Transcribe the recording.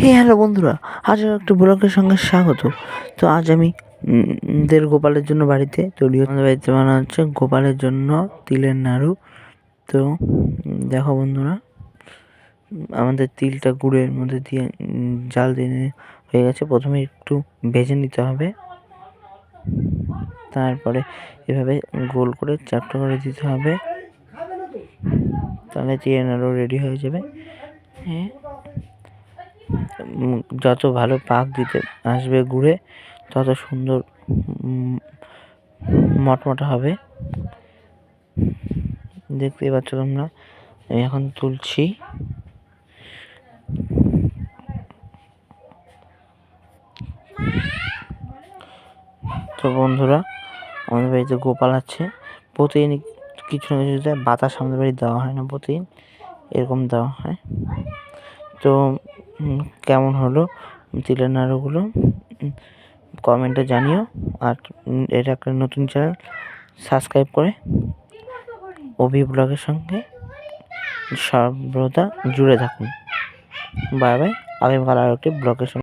Hello বন্ধুরা, আজ একটা ব্লগের সঙ্গে স্বাগত। তো আজ আমি দের গোপালের জন্য বাড়িতে তৈরি আমাদের বাড়িতে বানানো হচ্ছে গোপালের জন্য তিলের নাড়ু। তো দেখো বন্ধুরা, আমাদের তিলটা গুড়ের মধ্যে দিয়ে জাল দিয়ে হয়ে গেছে। প্রথমে একটু ভেজে নিতে হবে, তারপরে এভাবে গোল করে চারটা করে দিতে হবে, তাহলে তিলের নাড়ু রেডি হয়ে যাবে। হ্যাঁ, যত ভালো পাক দিতে আসবে গুড়ে, তত সুন্দর মটমটা হবে। দেখতেই পাচ্ছ তোমরা, আমি এখন তুলছি। তো বন্ধুরা, আমাদের বাড়িতে গোপাল আছে। প্রতিদিন কিছু না কিছু দেয়, বাতাস আমাদের বাড়ি দেওয়া হয় না, প্রতিদিন এরকম দেওয়া হয়। তো কেমন হলো তিলের নাড়ুগুলো কমেন্টে জানিও। আর এটা একটা নতুন চ্যানেল, সাবস্ক্রাইব করে অভি ব্লগের সঙ্গে সর্বদা জুড়ে থাকুন। বাই বাই, আগামীকাল আর একটি ব্লগের সঙ্গে।